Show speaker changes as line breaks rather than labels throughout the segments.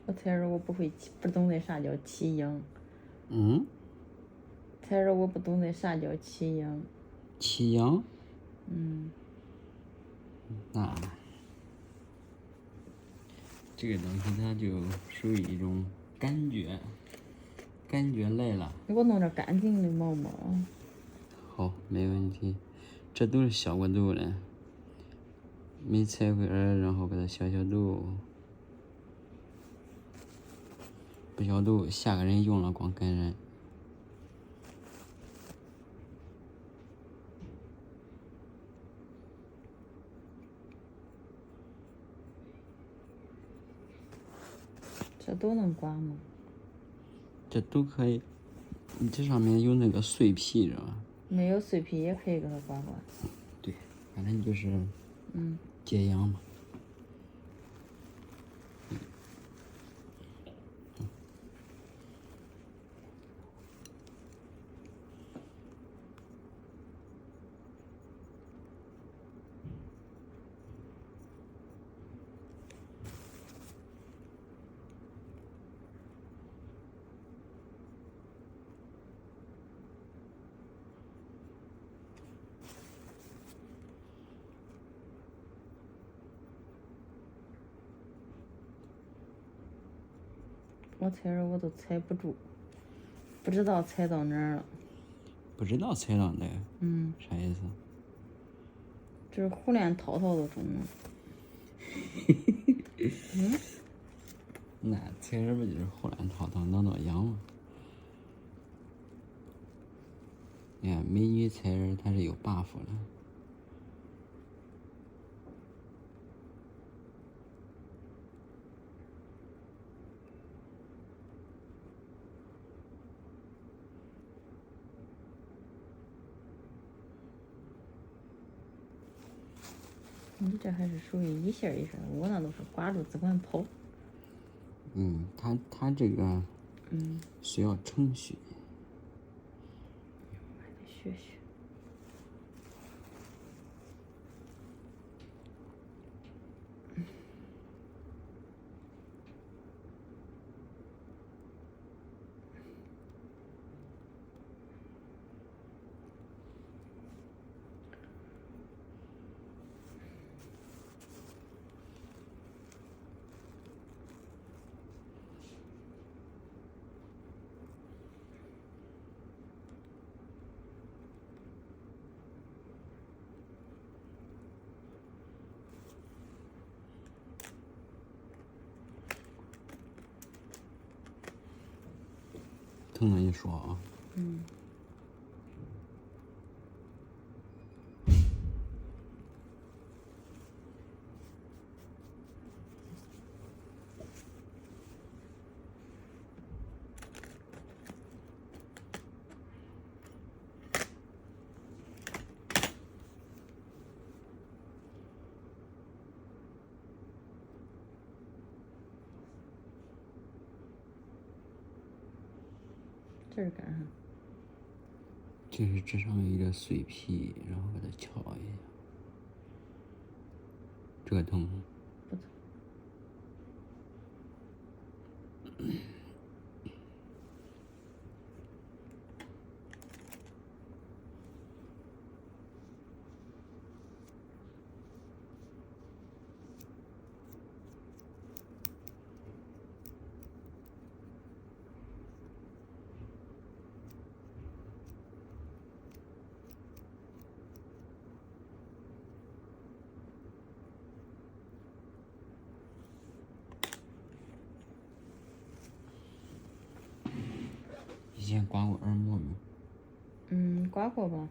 我猜着我不会骑，不懂得啥叫骑鹰。猜着我不懂得啥叫骑鹰。
骑鹰？那这个东西它就属于一种感觉类了。
你给我弄点干净的毛毛。
好，没问题。这都是消过毒的，没拆回来，然后给它消毒。不消毒，下个人用了光感染。
这都能刮吗？
这都可以。你这上面有那个碎皮，知道吧？
没有碎皮也可以给它刮刮。
对，反正就是解痒嘛。
我猜着我都猜不住，不知道猜到哪儿了。
不知道猜到哪？啥意思？
这是胡乱滔滔都中了。
那猜着不就是胡乱滔滔挠挠痒吗？你看美女猜着她是有 buff 的。
你这还是属于一下一下，我那都是刮住只管跑。
他这个需要程序。
我还得学学。
疼了你说啊。
这是干啥？
就是这上面有点碎皮，然后给它敲一下。这个疼吗？
不疼。
以前刮过耳膜吗？
刮过吧。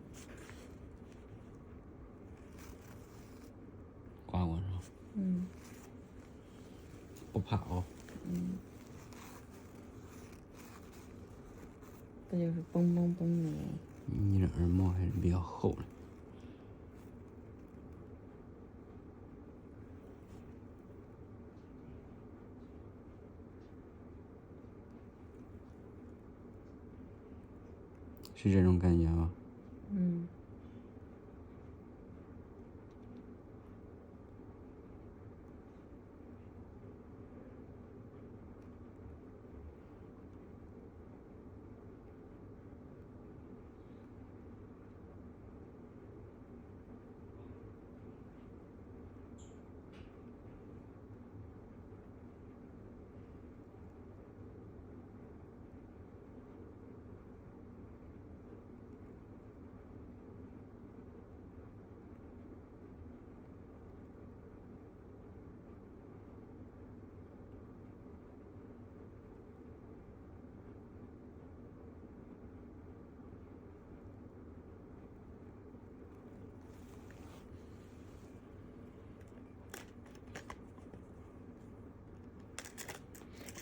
刮过是吧？不怕哦。
不就是嘣嘣嘣的吗？
你这耳膜还是比较厚的。是这种感觉吧？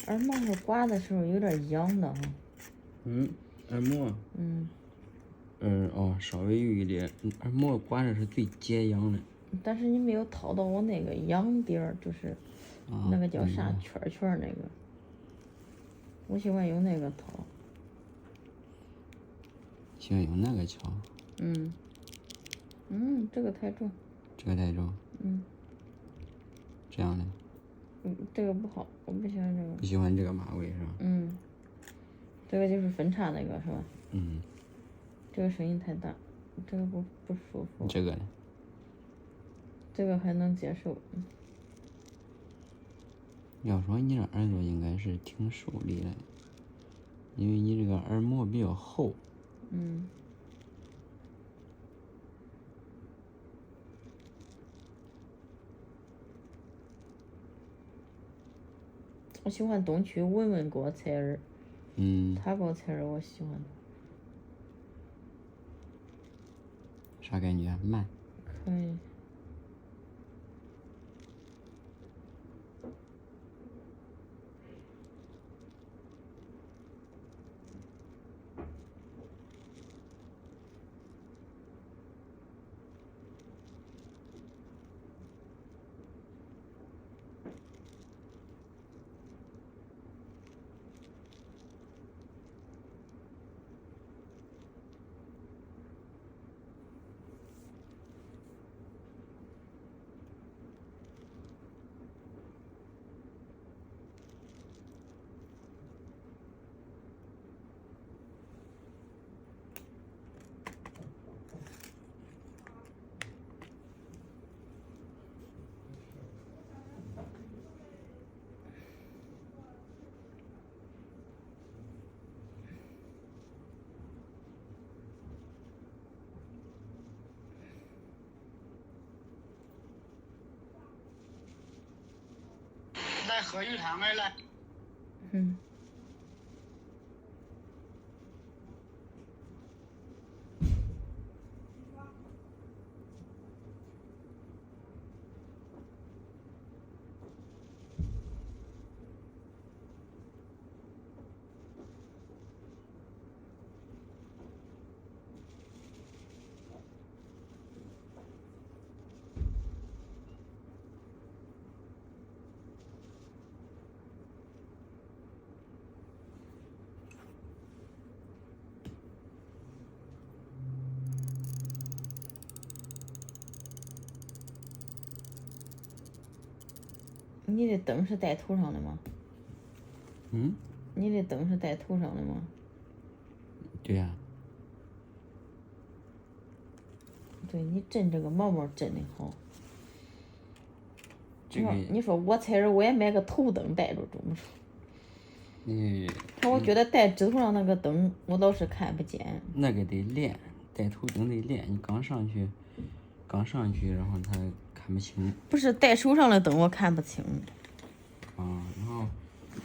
耳毛是刮的时候有点痒的哈。
耳膜。稍微有一点，耳膜刮着是最解痒的。
但是你没有掏到我那个痒点儿，就是那个叫啥圈圈那个，我喜欢用那个掏。
喜欢用那个敲。
这个太重。
这个太重。这样的。
这个不好，我不喜欢这个。
不喜欢这个马尾是吧？
这个就是分叉那个是吧？
嗯。
这个声音太大，这个不舒服。
这个呢？
这个还能接受。
要说你这耳朵应该是挺受力的，因为你这个耳膜比较厚。
我喜欢东区文文给我采耳。他给我采耳，我喜欢。
啥感觉？慢。
可以。
来喝鱼汤来来。
你的灯是带头上的吗？你的灯是带头上的吗？
对呀。
对，你震这个毛毛震的好。
这个
你说我采耳我也买个头灯带着中不中？我觉得带指头上那个灯我倒是看不见。
那个得练，带头灯得练。你刚上去，然后他看不清。
不是带手上的灯我看不清。
然后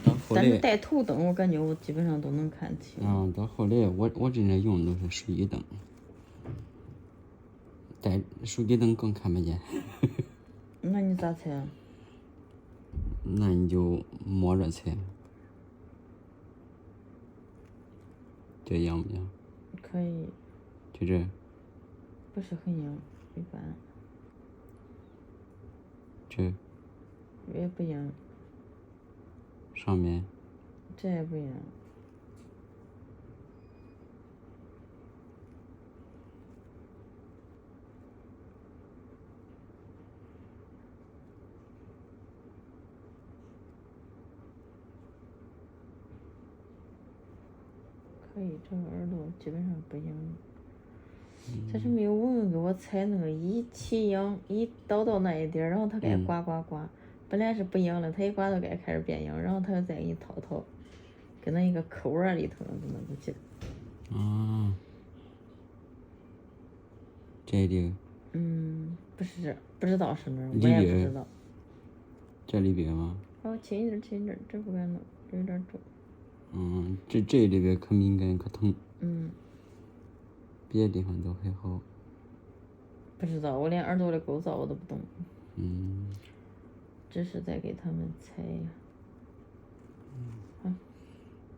到后来。
但是带头灯我感觉我基本上都能看清。
到后来我真正用的都是手机灯，带手机灯更看不见。
那你咋采？
那你就摸着采。这痒不痒？
可以。
就这？
不是很痒，一般。
这？
也不痒。
上面？
这也不痒。可以，这个耳朵基本上不痒。但是没有文文给我采那个一起痒，一到那一点，然后他该刮刮刮，本来是不痒了，他一刮到该开始变痒，然后他又再给你掏掏，跟那一个口儿里头那个劲儿。
这里？
不知道是哪儿，我也不知道。
这里边吗？
轻一点，轻一点，这不该弄，这有点重。
这里边可敏感可疼。别的地方都还好。
不知道，我连耳朵的构造我都不懂。
嗯。
只是在给他们采呀。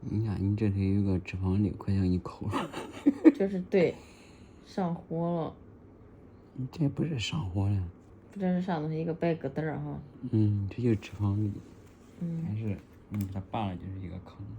你看你这里有个脂肪瘤，快让你抠了。
这是对，上火了。
你这不是上火了？
这是上头是一个白疙瘩哈。
这就是脂肪瘤。还是它拔了就是一个坑。